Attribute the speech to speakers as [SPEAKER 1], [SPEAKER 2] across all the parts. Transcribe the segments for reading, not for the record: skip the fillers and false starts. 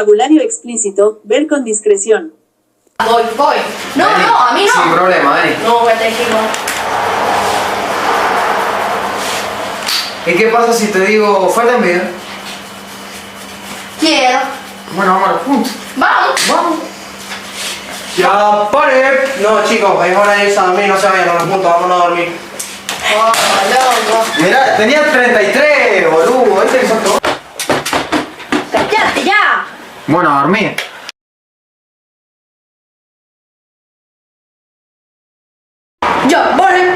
[SPEAKER 1] vocabulario explícito, ver con discreción.
[SPEAKER 2] Voy. No,
[SPEAKER 3] Vení,
[SPEAKER 2] no, a mí no.
[SPEAKER 3] Sin problema, vení.
[SPEAKER 2] No, vete, chico.
[SPEAKER 3] ¿Y qué pasa si te digo falta en vida?
[SPEAKER 2] Quiero.
[SPEAKER 3] Bueno, vámonos juntos.
[SPEAKER 2] Vamos.
[SPEAKER 4] ¡Ya pare! No, chicos, es hora de irse a dormir, no se vayan a los puntos, vámonos a dormir.
[SPEAKER 2] Oh, loco.
[SPEAKER 3] Mirá, tenía 33, boludo. Este que sos tú.
[SPEAKER 2] ¡Cállate ya!
[SPEAKER 3] Bueno, a dormir.
[SPEAKER 2] Ya, vale.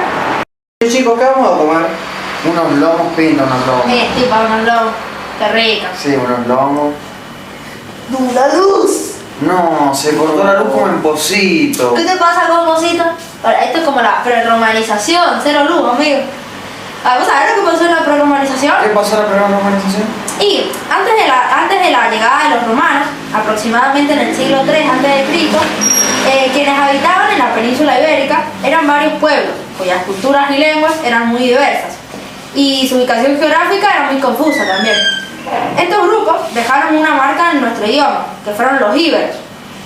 [SPEAKER 4] Chicos, ¿qué vamos a comer?
[SPEAKER 3] Unos lomos pintos, unos lomos.
[SPEAKER 2] Tipo, unos lobos. Qué rico.
[SPEAKER 3] Sí, unos lomos.
[SPEAKER 2] ¡La luz!
[SPEAKER 3] No, se cortó la luz como en Pocito.
[SPEAKER 2] ¿Qué te pasa con Mosita? Esto es como la prerromanización, cero luz, amigo. ¿Vamos a ver lo que pasó en la prerromanización?
[SPEAKER 3] ¿Qué pasó en la primera romanización?
[SPEAKER 2] Y antes de la llegada de los romanos, aproximadamente en el siglo III a.C., quienes habitaban en la península ibérica eran varios pueblos, cuyas culturas y lenguas eran muy diversas, y su ubicación geográfica era muy confusa también. Estos grupos dejaron una marca en nuestro idioma, que fueron los íberos,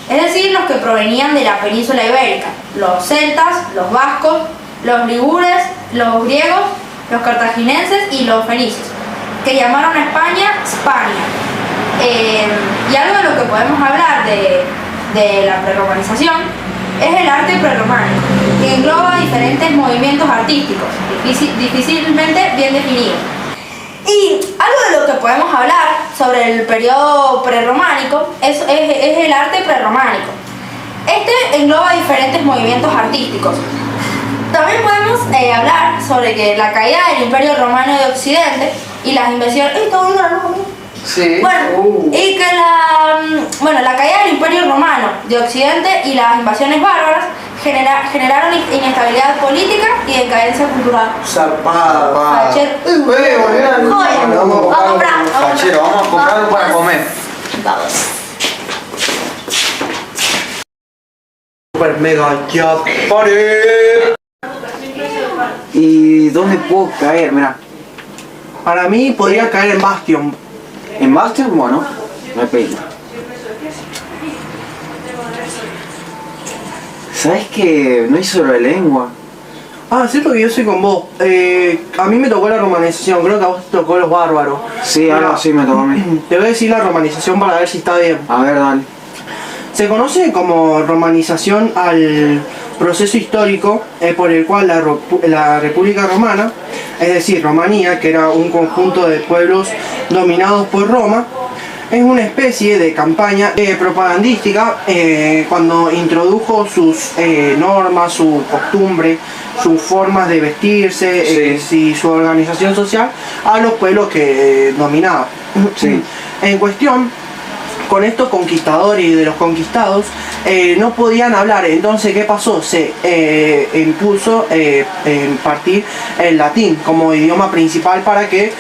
[SPEAKER 2] es decir, los que provenían de la península ibérica, los celtas, los vascos, los ligures, los griegos, los cartagineses y los fenicios, que llamaron a España Spania. Y algo de lo que podemos hablar de la prerromanización es el arte prerrománico, que engloba diferentes movimientos artísticos, difícilmente bien definidos. Y algo de lo que podemos hablar sobre el periodo prerrománico es el arte prerrománico. Este engloba diferentes movimientos artísticos. También podemos hablar sobre que la caída del Imperio Romano de Occidente y las invasiones...
[SPEAKER 3] Sí.
[SPEAKER 2] Bueno, y que la caída del Imperio Romano de Occidente y las invasiones bárbaras generaron inestabilidad política y decadencia cultural.
[SPEAKER 4] Zarpada.
[SPEAKER 2] Fachero.
[SPEAKER 3] Volvieron.
[SPEAKER 2] Joya. Vamos a comprar.
[SPEAKER 3] Fachero, vamos a comprar algo para comer.
[SPEAKER 2] Vamos.
[SPEAKER 4] Super mega, ya pare.
[SPEAKER 3] ¿Y dónde puedo caer? Mira,
[SPEAKER 4] Para mí podría caer en Bastion.
[SPEAKER 3] en Bastion, bueno, me pega. ¿Sabes que no hizo lo de lengua?
[SPEAKER 4] Ah, cierto que yo soy con vos. A mí me tocó la romanización, creo que a vos te tocó los bárbaros.
[SPEAKER 3] Sí, algo
[SPEAKER 4] Mira,
[SPEAKER 3] así me tocó a mí.
[SPEAKER 4] Te voy a decir la romanización para ver si está bien.
[SPEAKER 3] A ver, dale.
[SPEAKER 4] Se conoce como romanización al proceso histórico por el cual la República Romana, es decir, Rumanía, que era un conjunto de pueblos dominados por Roma, es una especie de campaña propagandística cuando introdujo sus normas, su costumbre, sus formas de vestirse y su organización social a los pueblos que dominaba.
[SPEAKER 3] Sí.
[SPEAKER 4] En cuestión, con estos conquistadores y de los conquistados no podían hablar. Entonces, ¿qué pasó? Se impuso impartir el latín como idioma principal para que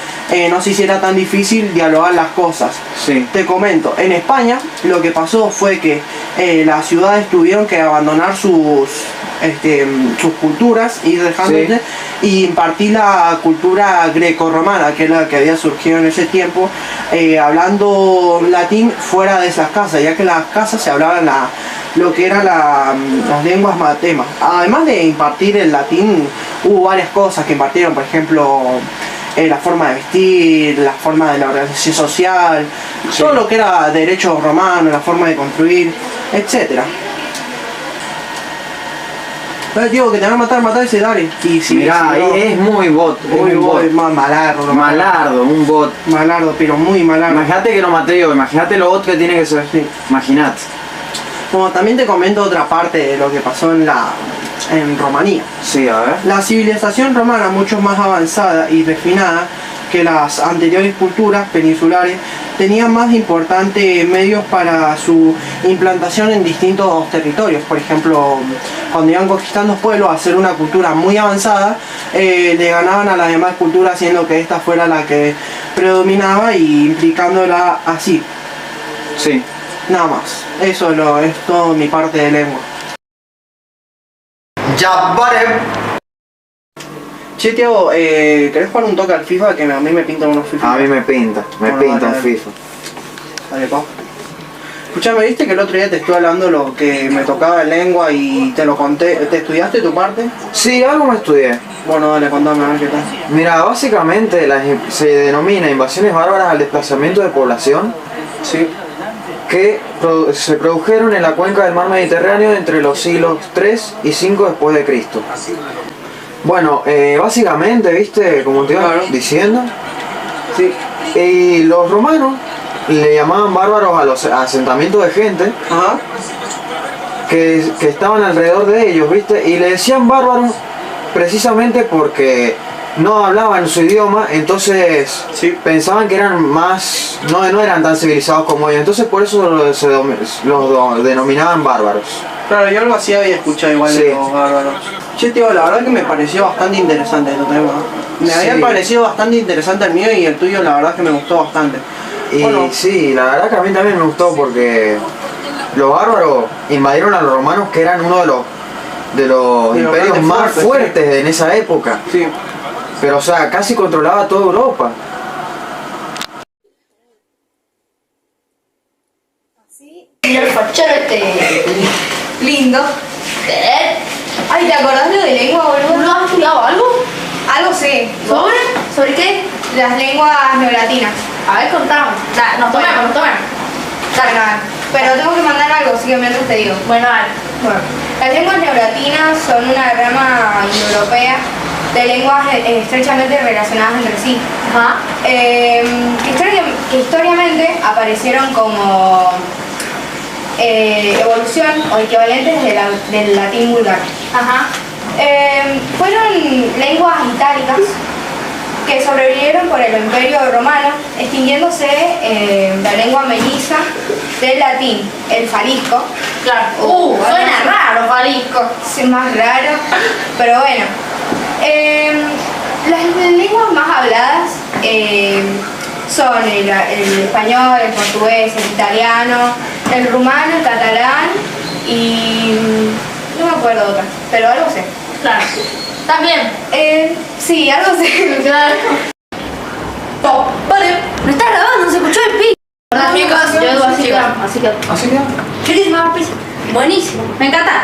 [SPEAKER 4] no se hiciera tan difícil dialogar las cosas.
[SPEAKER 3] Sí.
[SPEAKER 4] Te comento, en España lo que pasó fue que las ciudades tuvieron que abandonar sus culturas, ir dejándose y impartir la cultura greco-romana, que es la que había surgido en ese tiempo, hablando latín fuera de esas casas, ya que las casas se hablaban lo que eran las lenguas matemas. Además de impartir el latín, hubo varias cosas que impartieron, por ejemplo, la forma de vestir, la forma de la organización social, todo lo que era derechos romanos, la forma de construir, etcétera. Digo, que te van a matar ese, dale. Y si,
[SPEAKER 3] Mirá,
[SPEAKER 4] si no,
[SPEAKER 3] es muy bot,
[SPEAKER 4] muy malardo. ¿no?
[SPEAKER 3] Malardo, un bot.
[SPEAKER 4] Malardo, pero muy malardo.
[SPEAKER 3] Imagínate que lo maté yo, imagínate lo bot que tiene que ser.
[SPEAKER 4] Sí.
[SPEAKER 3] Imagínate.
[SPEAKER 4] Como también te comento otra parte de lo que pasó en Rumanía.
[SPEAKER 3] Sí, a ver.
[SPEAKER 4] La civilización romana, mucho más avanzada y refinada que las anteriores culturas peninsulares, tenía más importantes medios para su implantación en distintos territorios. Por ejemplo, cuando iban conquistando pueblos a ser una cultura muy avanzada, le ganaban a las demás culturas, haciendo que esta fuera la que predominaba y implicándola así.
[SPEAKER 3] Sí.
[SPEAKER 4] Nada más. Eso es todo mi parte de lengua.
[SPEAKER 3] Ya, vale.
[SPEAKER 4] Che, Tiago, ¿querés jugar un toque al FIFA? Que a mí me pintan unos FIFA.
[SPEAKER 3] A mí me pinta
[SPEAKER 4] Bueno,
[SPEAKER 3] un
[SPEAKER 4] dale.
[SPEAKER 3] FIFA.
[SPEAKER 4] Dale, pa. Escuchame, ¿viste que el otro día te estuve hablando lo que me tocaba de lengua y te lo conté? ¿Te estudiaste tu parte?
[SPEAKER 3] Sí, algo me estudié.
[SPEAKER 4] Bueno, dale, contame a ver qué tal.
[SPEAKER 3] Mira, básicamente se denomina invasiones bárbaras al desplazamiento de población
[SPEAKER 4] Sí.
[SPEAKER 3] que se produjeron en la cuenca del mar Mediterráneo entre los siglos 3 y 5 después de Cristo. Bueno, básicamente, viste, como te iba
[SPEAKER 4] Claro.
[SPEAKER 3] diciendo,
[SPEAKER 4] Sí.
[SPEAKER 3] y los romanos le llamaban bárbaros a los asentamientos de gente
[SPEAKER 4] Ajá.
[SPEAKER 3] que estaban alrededor de ellos, viste, y le decían bárbaros precisamente porque no hablaban su idioma, entonces
[SPEAKER 4] Sí.
[SPEAKER 3] pensaban que eran más, no eran tan civilizados como ellos, entonces por eso los denominaban bárbaros.
[SPEAKER 4] Claro, yo algo así había escuchado igual
[SPEAKER 3] Sí.
[SPEAKER 4] de los bárbaros. Che, tío, la verdad que me pareció bastante interesante este tema. Me había
[SPEAKER 3] Sí.
[SPEAKER 4] parecido bastante interesante el mío y el tuyo la verdad que me gustó bastante.
[SPEAKER 3] Y
[SPEAKER 4] Bueno.
[SPEAKER 3] sí, la verdad que a mí también me gustó porque los bárbaros invadieron a los romanos, que eran uno de los
[SPEAKER 4] De los
[SPEAKER 3] imperios
[SPEAKER 4] grandes
[SPEAKER 3] más
[SPEAKER 4] fuertes,
[SPEAKER 3] fuertes en esa época.
[SPEAKER 4] Sí.
[SPEAKER 3] Pero o sea, casi controlaba toda Europa.
[SPEAKER 2] Mira el fachero este lindo. Ay, ¿te acordás lo de lengua, boludo? ¿No has estudiado algo?
[SPEAKER 5] Algo sé.
[SPEAKER 2] ¿Sobre? ¿Sobre qué?
[SPEAKER 5] Las lenguas neolatinas.
[SPEAKER 2] A ver, contamos. Nos tomemos.
[SPEAKER 5] Dale, dale. Pero tengo que mandar algo, así que mientras te digo.
[SPEAKER 2] Bueno, dale.
[SPEAKER 5] Bueno, las lenguas neolatinas son una rama indoeuropea de lenguas estrechamente relacionadas entre sí.
[SPEAKER 2] Ajá.
[SPEAKER 5] Que históricamente aparecieron como evolución o equivalentes del latín vulgar.
[SPEAKER 2] Ajá.
[SPEAKER 5] Fueron lenguas itálicas que sobrevivieron por el Imperio Romano, extinguiéndose la lengua melliza del latín, el falisco.
[SPEAKER 2] Claro. Suena raro, Jalisco.
[SPEAKER 5] Es más raro, pero bueno. Las lenguas más habladas son el español, el portugués, el italiano, el rumano, el catalán y no me acuerdo otra, pero algo sé.
[SPEAKER 2] Claro. ¿Estás bien?
[SPEAKER 5] Sí, algo sé.
[SPEAKER 2] Claro. Vale. ¿No está grabando? ¿No se escuchó el pi? ¿Verdad, chicos? Yo digo así que...
[SPEAKER 3] Así que,
[SPEAKER 2] Chiquísimo, pis. Buenísimo. Me encanta.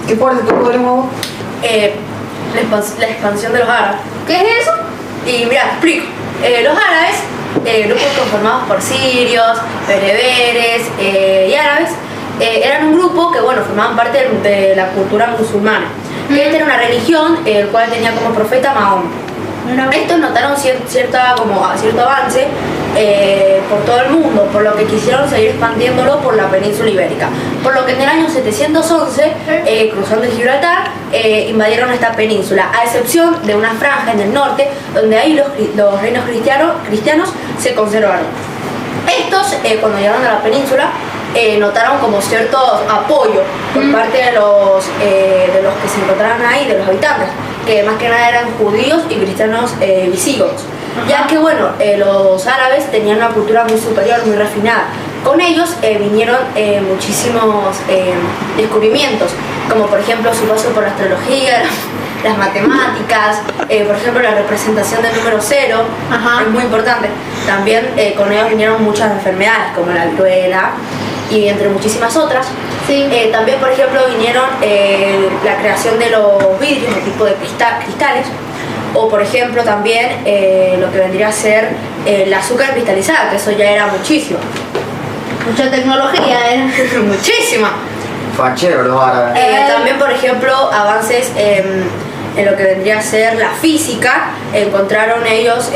[SPEAKER 3] ¿qué parte te de lengua vos?
[SPEAKER 2] La expansión de los árabes. ¿Qué es eso? Y mira, explico. Los árabes, grupos conformados por sirios, bereberes y árabes, eran un grupo que, bueno, formaban parte de la cultura musulmana. Que esta era una religión, el cual tenía como profeta Mahoma. Estos notaron cierto avance por todo el mundo, por lo que quisieron seguir expandiéndolo por la península ibérica. Por lo que en el año 711, cruzando el Gibraltar, invadieron esta península, a excepción de una franja en el norte, donde ahí los reinos cristianos se conservaron. Estos, cuando llegaron a la península, notaron como cierto apoyo por parte de los que se encontraban ahí, de los habitantes, que más que nada eran judíos y cristianos visigodos. Ya que bueno, los árabes tenían una cultura muy superior, muy refinada. Con ellos vinieron muchísimos descubrimientos, como por ejemplo su paso por la astrología, las matemáticas, por ejemplo la representación del número 0, es muy importante. También con ellos vinieron muchas enfermedades como la viruela y entre muchísimas otras. Sí.
[SPEAKER 5] También por ejemplo vinieron la creación de los vidrios, de tipo de cristales, o por ejemplo también lo que vendría a ser el azúcar cristalizada, que eso ya era muchísimo.
[SPEAKER 2] Mucha tecnología,
[SPEAKER 5] Muchísima.
[SPEAKER 3] Fachero los árabes.
[SPEAKER 5] También, por ejemplo, avances en lo que vendría a ser la física. Encontraron ellos,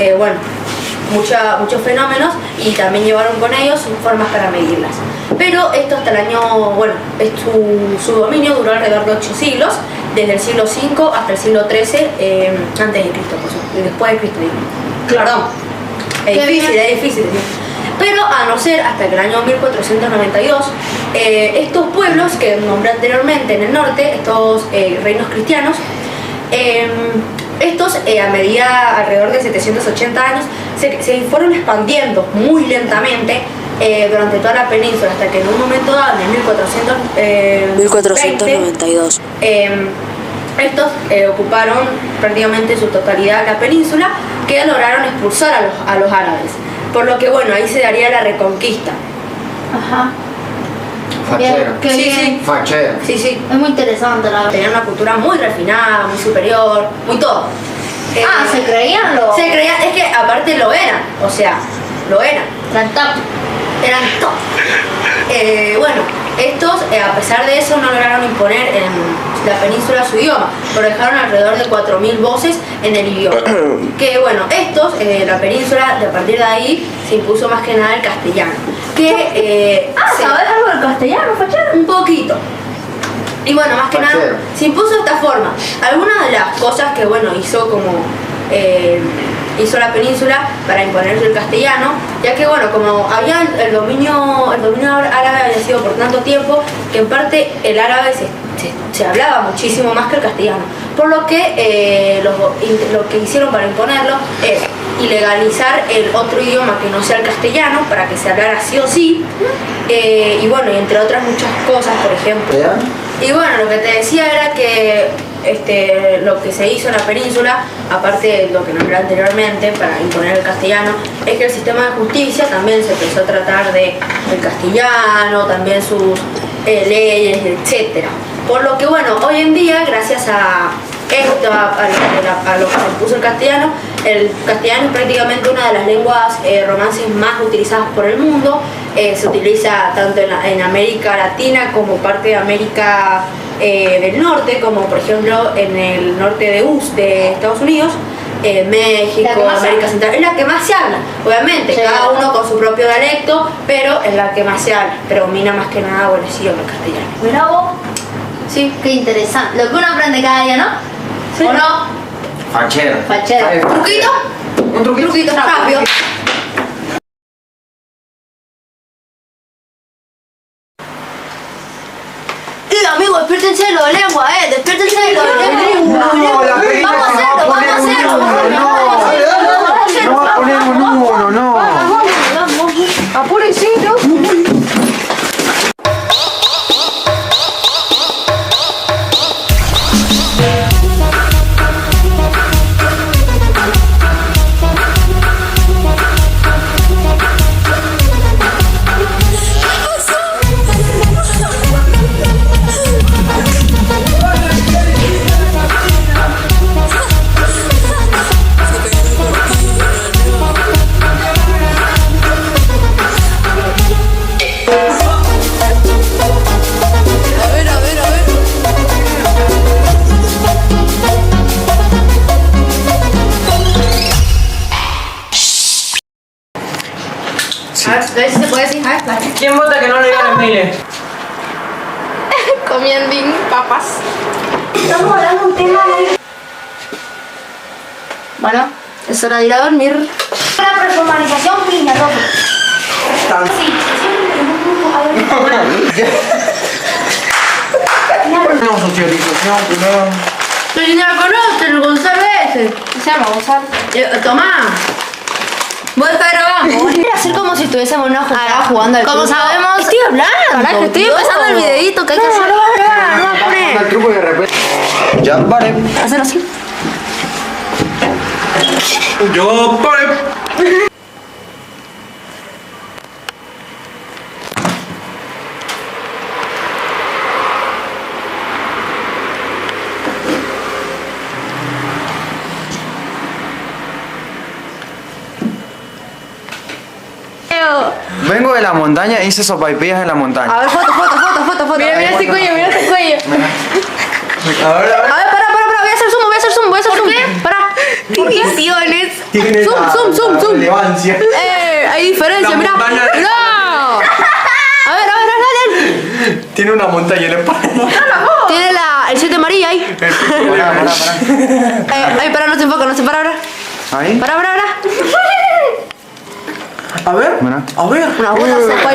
[SPEAKER 5] muchos fenómenos y también llevaron con ellos sus formas para medirlas. Pero esto hasta el año, su dominio duró alrededor de 8 siglos, desde el siglo V hasta el siglo XIII antes de Cristo, después de Cristo. Perdón. Es difícil. Pero a no ser hasta el año 1492, estos pueblos que nombré anteriormente en el norte, estos reinos cristianos, estos a medida alrededor de 780 años se fueron expandiendo muy lentamente durante toda la península, hasta que en un momento dado, en
[SPEAKER 1] 1492.
[SPEAKER 5] estos ocuparon prácticamente su totalidad la península, que lograron expulsar a los árabes. Por lo que bueno, ahí se daría la reconquista.
[SPEAKER 2] Ajá.
[SPEAKER 3] Fachero.
[SPEAKER 2] Qué
[SPEAKER 5] Sí,
[SPEAKER 2] bien.
[SPEAKER 5] sí.
[SPEAKER 3] Fachero.
[SPEAKER 5] Sí, sí.
[SPEAKER 2] Es muy interesante la verdad.
[SPEAKER 5] Tenían una cultura muy refinada, muy superior, muy todo.
[SPEAKER 2] Se creían los...
[SPEAKER 5] Se creía, es que aparte lo eran, o sea, lo eran.
[SPEAKER 2] Eran top.
[SPEAKER 5] Eran top. Bueno, estos, a pesar de eso, no lograron imponer en la península su idioma, pero dejaron alrededor de 4.000 voces en el idioma. Que bueno, estos, la península, a partir de ahí, se impuso más que nada el castellano. Que,
[SPEAKER 2] ¿Sabes algo del castellano, fachero?
[SPEAKER 5] un poquito. Y bueno, más que nada,
[SPEAKER 3] Fachero.
[SPEAKER 5] se impuso de esta forma. Algunas de las cosas que bueno hizo como hizo la península para imponerse el castellano, ya que bueno, como había el dominio árabe había sido por tanto tiempo, que en parte el árabe se hablaba muchísimo más que el castellano. Por lo que lo que hicieron para imponerlo es ilegalizar el otro idioma que no sea el castellano, para que se hablara sí o sí, y bueno, y entre otras muchas cosas, por ejemplo.
[SPEAKER 3] ¿Ya?
[SPEAKER 5] Y bueno, lo que te decía era que lo que se hizo en la península, aparte de lo que nombré anteriormente para imponer el castellano, es que el sistema de justicia también se empezó a tratar del castellano, también sus leyes, etc. Por lo que bueno, hoy en día, gracias a esto, a lo que se impuso el castellano es prácticamente una de las lenguas romances más utilizadas por el mundo. Se utiliza tanto en América Latina como parte de América del Norte, como por ejemplo en el norte de Estados Unidos, México, América Central. Es la que más se habla, obviamente,
[SPEAKER 2] Sí.
[SPEAKER 5] cada uno con su propio dialecto, pero es la que más se habla. Predomina más que nada, bueno, el idioma castellano.
[SPEAKER 2] Mira vos,
[SPEAKER 5] Sí.
[SPEAKER 2] qué interesante. Lo que uno aprende cada día, ¿no?
[SPEAKER 5] Sí.
[SPEAKER 2] ¿O no?
[SPEAKER 3] Fachero.
[SPEAKER 2] Fachero.
[SPEAKER 5] ¿Truquito?
[SPEAKER 3] Un truquito.
[SPEAKER 5] Truquito rápido. Amigo, despiértense lo de lengua, despiértense lo de lengua.
[SPEAKER 3] No, la pequeña
[SPEAKER 5] Vamos a
[SPEAKER 3] se
[SPEAKER 5] hacerlo,
[SPEAKER 3] va a
[SPEAKER 5] vamos a
[SPEAKER 3] poner
[SPEAKER 5] hacerlo.
[SPEAKER 3] un uno, no va a poner un uno, no.
[SPEAKER 5] A ver si se puede decir. A ver, vale.
[SPEAKER 6] ¿Quién vota que no le digan miles?
[SPEAKER 2] Comiendo papas.
[SPEAKER 5] Estamos hablando de un tema muy...
[SPEAKER 2] Bueno, es hora de ir a dormir.
[SPEAKER 5] La personalización piña, loco.
[SPEAKER 4] Tan-
[SPEAKER 5] Sí, siempre en un grupo hay
[SPEAKER 3] No, socialización, primero.
[SPEAKER 5] Pero ni la conoces, el Gonzalo ese.
[SPEAKER 2] Se llama Gonzalo.
[SPEAKER 5] Tomá. Vos estás grabando. Voy a hacer como si estuviésemos en una juntada jugando al
[SPEAKER 2] Como
[SPEAKER 5] club.
[SPEAKER 2] sabemos...
[SPEAKER 5] Estoy hablando.
[SPEAKER 2] Pará, que estoy empezando el videíto que hay que hacer.
[SPEAKER 5] No vas a grabar, no vas a poner.
[SPEAKER 3] El truco y de repente. Ya, vale.
[SPEAKER 5] Hacer así.
[SPEAKER 6] Yo paré.
[SPEAKER 3] Vengo de la montaña e hice sopaipillas en la montaña.
[SPEAKER 5] A ver, foto.
[SPEAKER 2] Mira ese cuello, mira ese cuello.
[SPEAKER 3] A ver,
[SPEAKER 5] A ver, para. Voy a hacer zoom. ¿Por qué? Para.
[SPEAKER 2] ¿Qué visiones?
[SPEAKER 3] Tiene
[SPEAKER 5] Zoom.
[SPEAKER 3] relevancia.
[SPEAKER 5] Hay diferencia,
[SPEAKER 6] La
[SPEAKER 5] mira.
[SPEAKER 6] montaña-
[SPEAKER 5] ¡No! A ver, dale.
[SPEAKER 6] Tiene una montaña en la espalda.
[SPEAKER 5] Tiene el 7 María ahí.
[SPEAKER 3] Pará.
[SPEAKER 5] Ay, para, no se enfoca, ahora.
[SPEAKER 3] Ahí.
[SPEAKER 5] Para.
[SPEAKER 6] A ver.
[SPEAKER 3] Mira.
[SPEAKER 6] A ver.
[SPEAKER 5] Una buena sopa.